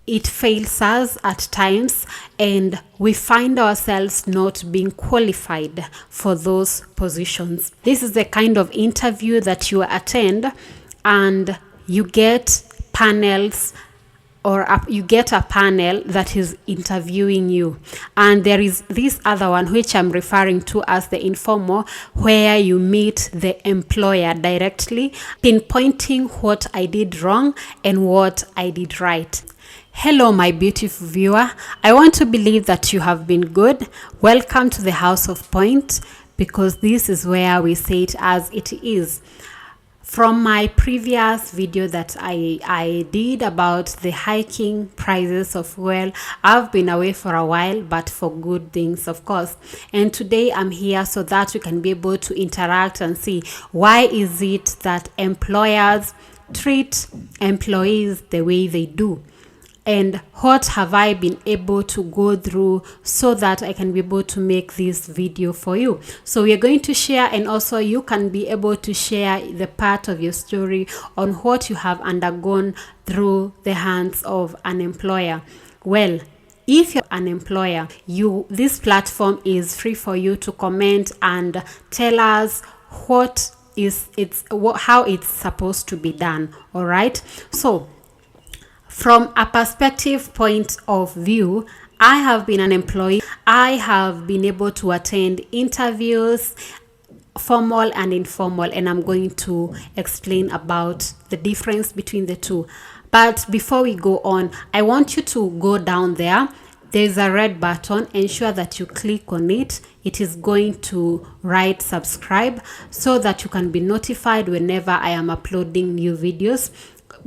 it fails us at times, and we find ourselves not being qualified for those positions. This is the kind of interview that you attend, and you get panels, or you get a panel that is interviewing you. And there is this other one, which I'm referring to as the informal, where you meet the employer directly, pinpointing what I did wrong and what I did right. Hello, my beautiful viewer. I want to believe that you have been good. Welcome to the House of Point, because this is where we say it as it is. From my previous video that I did about the hiking prices of fuel, I've been away for a while, but for good things, of course. And today I'm here so that we can be able to interact and see why is it that employers treat employees the way they do. And what have I been able to go through so that I can be able to make this video for you. So we are going to share, and also you can be able to share the part of your story on what you have undergone through the hands of an employer. Well, if you're an employer, this platform is free for you to comment and tell us how it's supposed to be done. All right. So from a perspective point of view, I have been an employee. I have been able to attend interviews, formal and informal, and I'm going to explain about the difference between the two. But before we go on, I want you to go down there. There's a red button. Ensure that you click on it. It is going to write subscribe so that you can be notified whenever I am uploading new videos.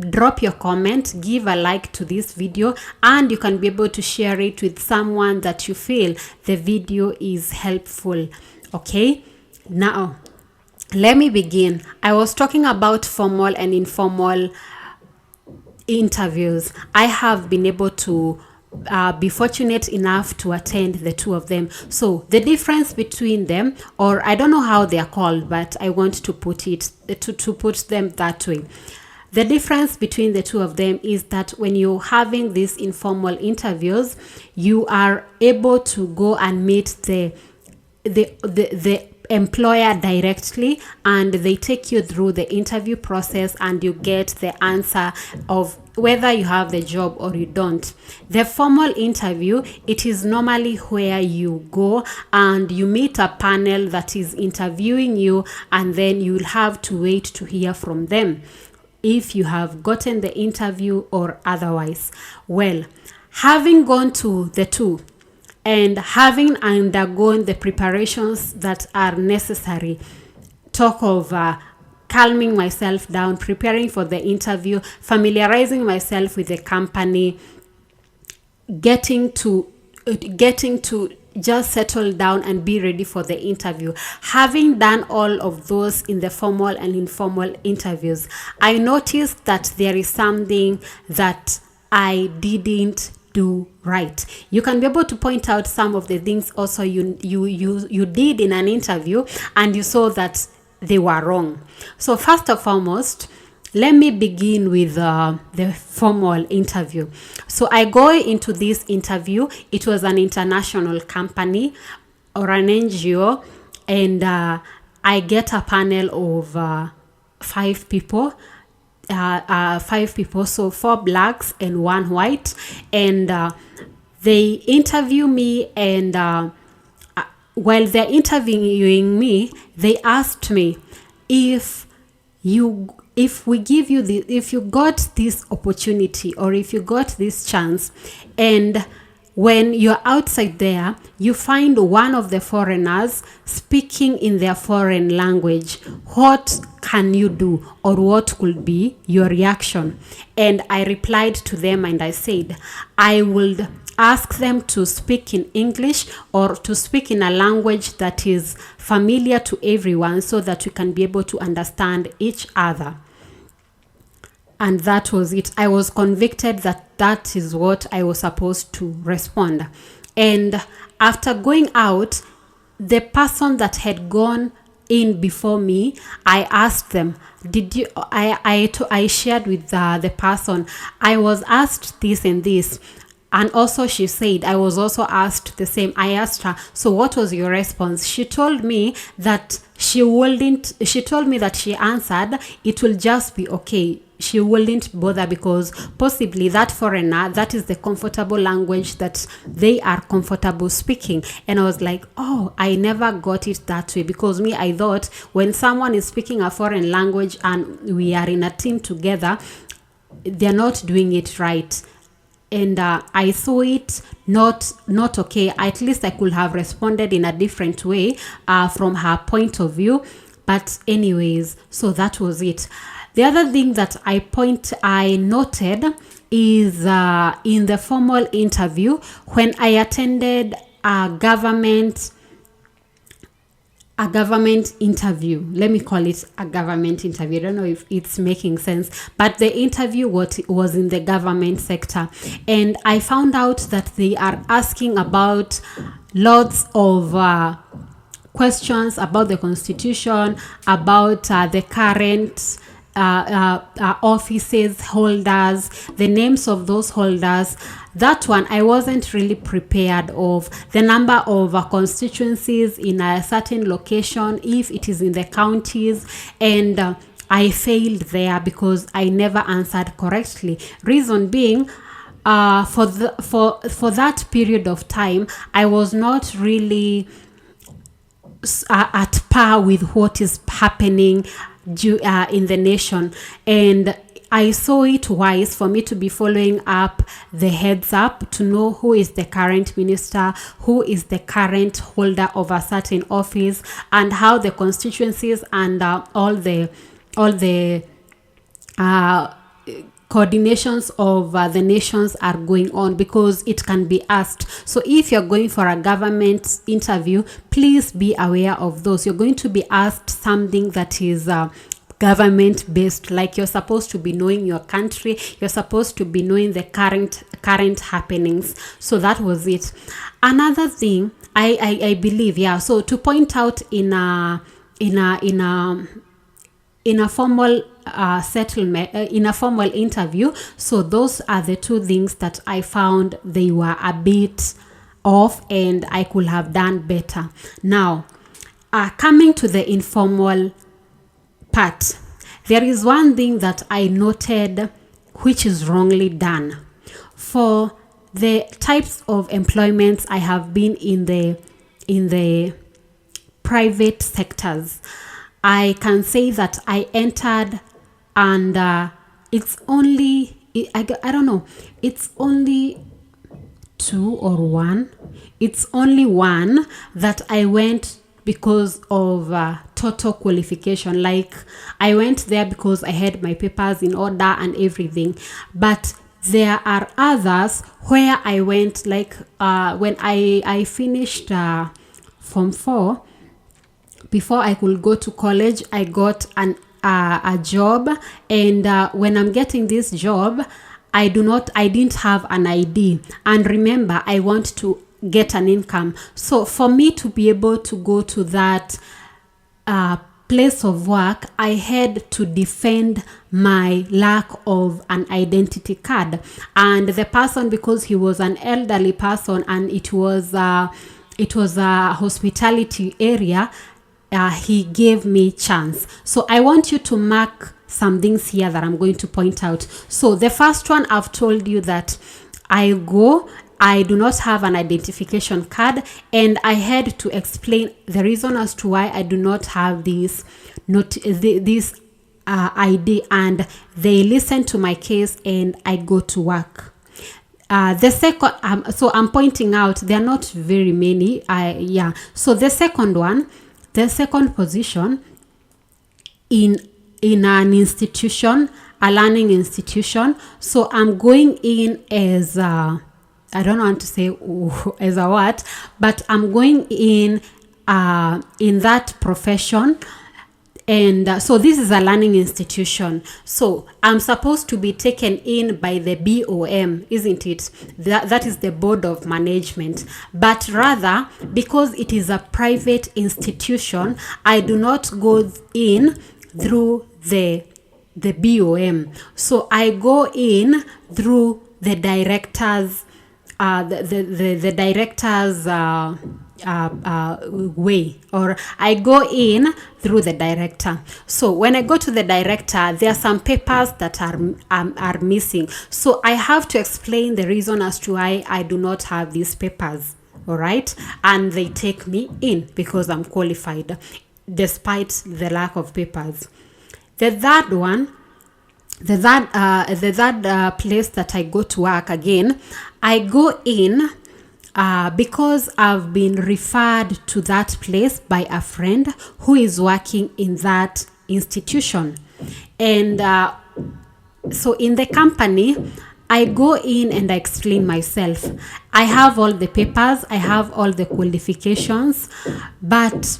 Drop your comment, give a like to this video, and you can be able to share it with someone that you feel the video is helpful. Okay, now let me begin. I was talking about formal and informal interviews. I have been able to be fortunate enough to attend the two of them. So the difference between them, or I don't know how they are called, but I want to put it to put them that way. The difference between the two of them is that when you're having these informal interviews, you are able to go and meet the employer directly, and they take you through the interview process, and you get the answer of whether you have the job or you don't. The formal interview, it is normally where you go and you meet a panel that is interviewing you, and then you'll have to wait to hear from them if you have gotten the interview or otherwise. Well, having gone to the two and having undergone the preparations that are necessary, talk of calming myself down, preparing for the interview, familiarizing myself with the company, getting to just settle down and be ready for the interview. Having done all of those in the formal and informal interviews, I noticed that there is something that I didn't do right. You can be able to point out some of the things also you did in an interview and you saw that they were wrong. So first and foremost, let me begin with the formal interview. So I go into this interview. It was an international company or an NGO, and I get a panel of 5 people. 5 people, so 4 blacks and 1 white, and they interview me, and while they're interviewing me, they asked me if we give you if you got this opportunity, or if you got this chance, and when you're outside there, you find one of the foreigners speaking in their foreign language, what can you do, or what could be your reaction? And I replied to them and I said, I would ask them to speak in English or to speak in a language that is familiar to everyone so that we can be able to understand each other. And that was it. I was convicted that that is what I was supposed to respond. And after going out, the person that had gone in before me, I asked them, did you, I shared with the person, I was asked this and this. And also she said, I was also asked the same. I asked her, so what was your response? She told me that she told me that she answered, it will just be okay. She wouldn't bother because possibly that foreigner, that is the comfortable language that they are comfortable speaking. And I was like, oh, I never got it that way, because me, I thought when someone is speaking a foreign language and we are in a team together, they're not doing it right. And I saw it not okay. At least I could have responded in a different way from her point of view. But anyways, so that was it. The other thing that I noted is in the formal interview, when I attended a government interview. Let me call it a government interview. I don't know if it's making sense, but the interview was in the government sector, and I found out that they are asking about lots of questions about the constitution, about the current offices holders, the names of those holders. That one I wasn't really prepared of. The number of constituencies in a certain location, if it is in the counties, and I failed there because I never answered correctly. Reason being, for that period of time, I was not really at par with what is happening in the nation, and I saw it wise for me to be following up the heads up to know who is the current minister, who is the current holder of a certain office, and how the constituencies and all the coordinations of the nations are going on, because it can be asked. So if you're going for a government interview, please be aware of those. You're going to be asked something that is government based, like you're supposed to be knowing your country, you're supposed to be knowing the current happenings. So that was it. Another thing I believe, so to point out in a formal settlement, in a formal interview. So those are the two things that I found they were a bit off and I could have done better. Now, coming to the informal part, there is one thing that I noted which is wrongly done. For the types of employments I have been in the private sectors, I can say that I entered and it's only, I don't know, it's only two or one. It's only one that I went because of total qualification. Like I went there because I had my papers in order and everything. But there are others where I went, like when I finished Form 4, before I could go to college, I got a job, and when I'm getting this job, I didn't have an ID. And remember, I want to get an income. So for me to be able to go to that place of work, I had to defend my lack of an identity card. And the person, because he was an elderly person and it was a hospitality area, he gave me chance. So I want you to mark some things here that I'm going to point out. So the first one, I've told you that I do not have an identification card, and I had to explain the reason as to why I do not have this ID, and they listen to my case and I go to work. The second, so I'm pointing out there are not very many. So the second one, the second position in an institution, a learning institution. So I'm going in as I don't want to say as a what, but I'm going in that profession. And so this is a learning institution. So I'm supposed to be taken in by the BOM, isn't it? That is the board of management. But rather, because it is a private institution, I do not go in through the BOM. So I go in through the directors, the directors way, or I go in through the director. So when I go to the director, there are some papers that are missing. So I have to explain the reason as to why I do not have these papers. All right, and they take me in because I'm qualified, despite the lack of papers. The third one, the third place that I go to work again, I go in because I've been referred to that place by a friend who is working in that institution. And so in the company, I go in and I explain myself. I have all the papers, I have all the qualifications, but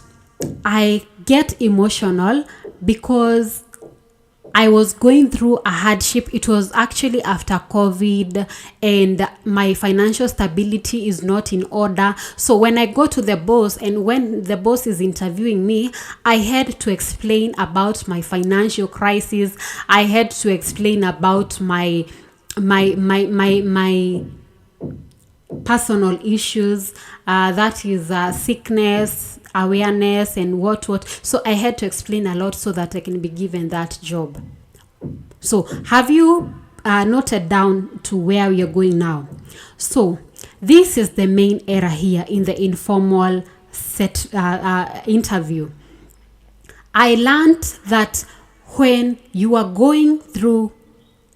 I get emotional because I was going through a hardship. It was actually after COVID and my financial stability is not in order. So when I go to the boss and when the boss is interviewing me, I had to explain about my financial crisis. I had to explain about my personal issues, that is sickness, awareness, and what. So I had to explain a lot so that I can be given that job. So have you noted down to where we are going now? So this is the main error here in the informal interview. I learned that when you are going through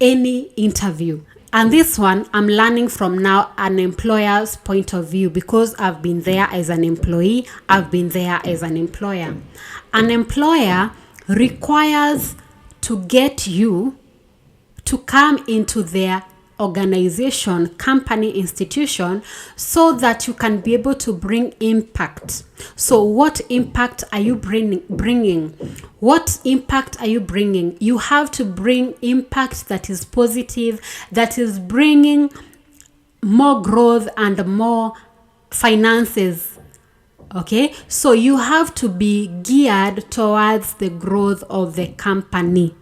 any interview, and this one I'm learning from now an employer's point of view, because I've been there as an employee, I've been there as an employer. An employer requires to get you to come into their organization, company, institution, so that you can be able to bring impact. So what impact are you bringing? What impact are you bringing? You have to bring impact that is positive, that is bringing more growth and more finances. Okay, so you have to be geared towards the growth of the company.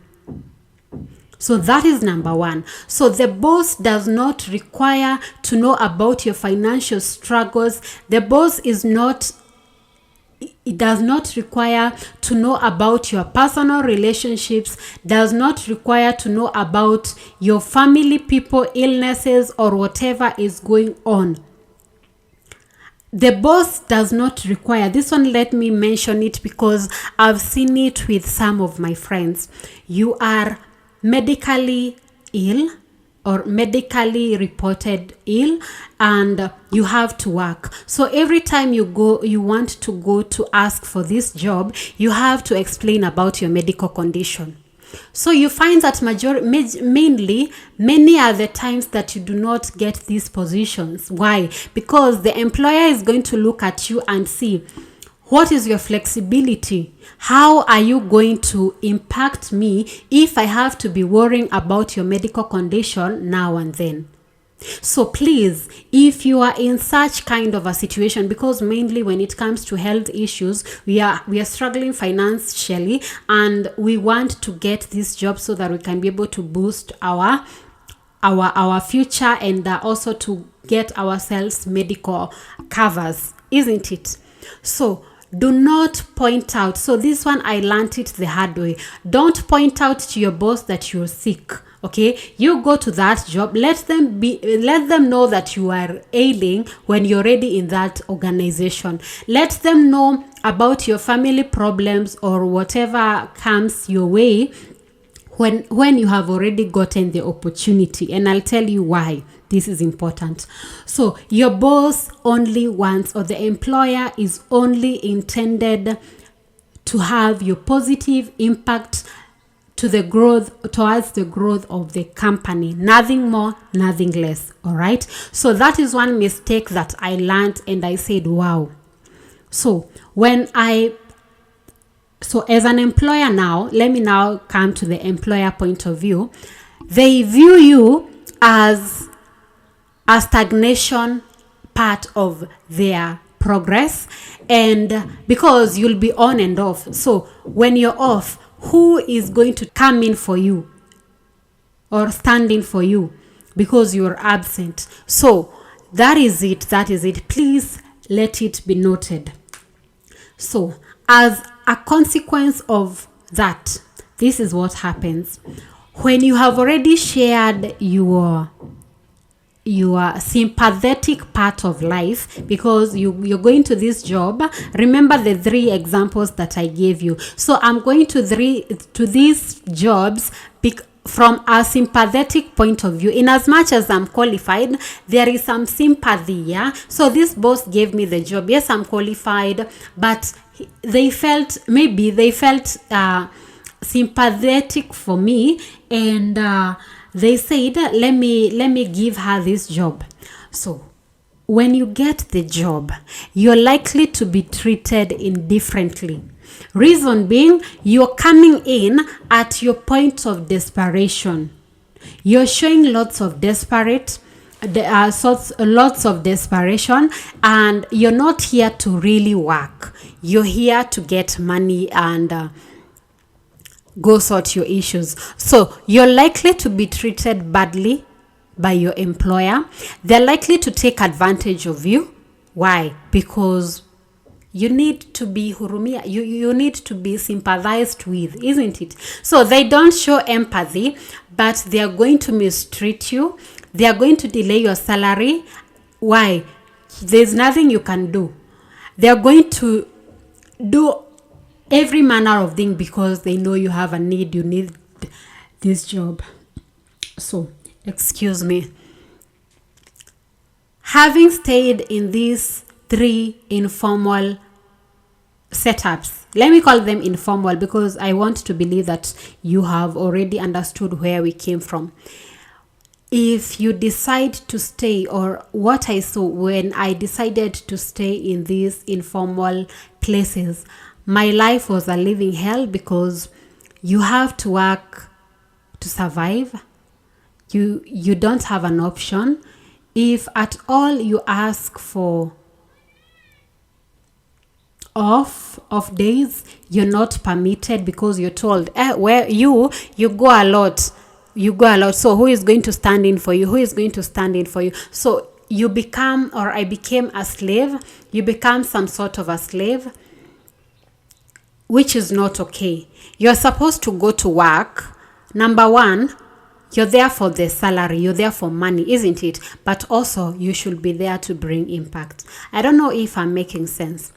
So that is number one. So the boss does not require to know about your financial struggles. The boss it does not require to know about your personal relationships, does not require to know about your family, people, illnesses, or whatever is going on. The boss does not require this one. Let me mention it because I've seen it with some of my friends. You are medically ill or medically reported ill and you have to work. So every time you want to go to ask for this job, you have to explain about your medical condition. So you find that many are the times that you do not get these positions. Why? Because the employer is going to look at you and see, what is your flexibility? How are you going to impact me if I have to be worrying about your medical condition now and then? So please, if you are in such kind of a situation, because mainly when it comes to health issues, we are struggling financially and we want to get this job so that we can be able to boost our future and also to get ourselves medical covers, isn't it? So do not point out. So this one I learned it the hard way. Don't point out to your boss that you're sick. Okay, you go to that job, let them know that you are ailing when you're already in that organization. Let them know about your family problems or whatever comes your way when you have already gotten the opportunity. And I'll tell you why this is important. So your boss only wants, or the employer is only intended to have your positive impact to the growth, towards the growth of the company. Nothing more, nothing less. All right. So that is one mistake that I learned and I said, wow. So when I So as an employer now, let me now come to the employer point of view. They view you as a stagnation part of their progress, and because you'll be on and off. So when you're off, who is going to come in for you or stand in for you because you're absent? So that is it. Please let it be noted. So as a consequence of that, this is what happens when you have already shared your sympathetic part of life, because you're going to this job. Remember the 3 examples that I gave you. So I'm going to these jobs from a sympathetic point of view. In as much as I'm qualified, there is some sympathy. Yeah. So this boss gave me the job. Yes, I'm qualified, but they felt sympathetic for me, and they said, let me give her this job. So when you get the job, you're likely to be treated indifferently. Reason being, you're coming in at your point of desperation. You're showing lots of lots of desperation, and you're not here to really work. You're here to get money and go sort your issues. So you're likely to be treated badly by your employer. They're likely to take advantage of you. Why? Because you need to be hurumia. You need to be sympathized with, isn't it? So they don't show empathy, but they are going to mistreat you. They are going to delay your salary. Why? There's nothing you can do. They are going to do every manner of thing because they know you have a need. You need this job. So, excuse me. Having stayed in these 3 informal setups, let me call them informal because I want to believe that you have already understood where we came from. If you decide to stay, or what I saw when I decided to stay in these informal places, my life was a living hell because you have to work to survive. You don't have an option. If at all you ask for off days, you're not permitted because you're told, where you go a lot. So who is going to stand in for you? So you become, or I became, a slave. You become some sort of a slave, which is not okay. You're supposed to go to work. Number 1, you're there for the salary. You're there for money, isn't it? But also you should be there to bring impact. I don't know if I'm making sense.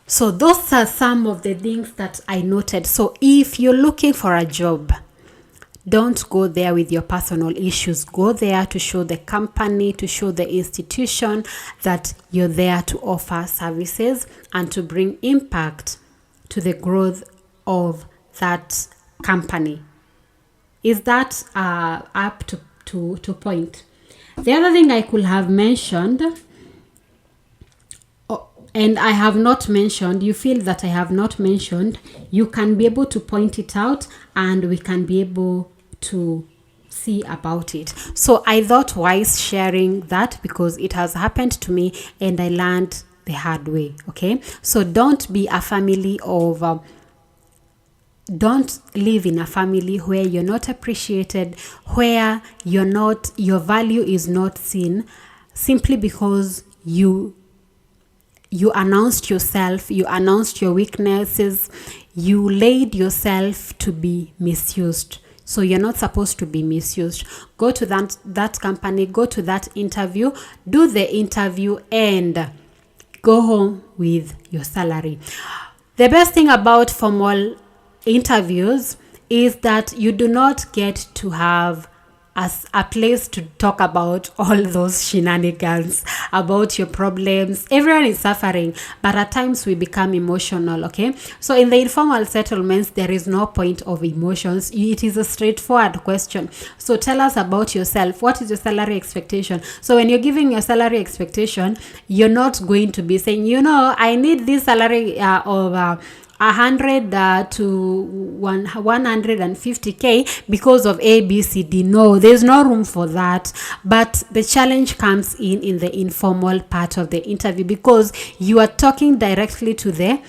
So those are some of the things that I noted. So if you're looking for a job, don't go there with your personal issues. Go there to show the company, to show the institution that you're there to offer services and to bring impact to the growth of that company. Is that up to point? The other thing I could have mentioned, and I have not mentioned, you feel that I have not mentioned, you can be able to point it out and we can be able to see about it. So I thought wise sharing that because it has happened to me and I learned the hard way. Okay, so don't be a family of don't live in a family where you're not appreciated, where your value is not seen, simply because you announced yourself, you announced your weaknesses, you laid yourself to be misused. So you're not supposed to be misused. Go to that company, go to that interview, do the interview, and go home with your salary. The best thing about formal interviews is that you do not get to have as a place to talk about all those shenanigans, about your problems. Everyone is suffering, but at times we become emotional, okay? So in the informal settlements, there is no point of emotions. It is a straightforward question. So tell us about yourself. What is your salary expectation? So when you're giving your salary expectation, you're not going to be saying, I need this salary of 100 to 150k because of ABCD. No, there's no room for that. But the challenge comes in the informal part of the interview, because you are talking directly to the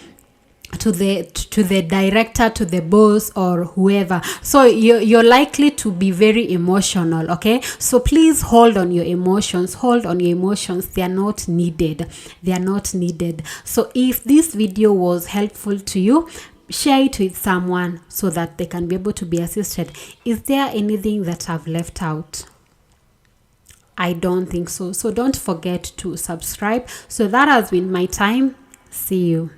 director, to the boss, or whoever. So you're likely to be very emotional. Okay, so please hold on your emotions. They are not needed. So if this video was helpful to you, share it with someone so that they can be able to be assisted. Is there anything that I've left out? I don't think so. So don't forget to subscribe. So that has been my time. See you.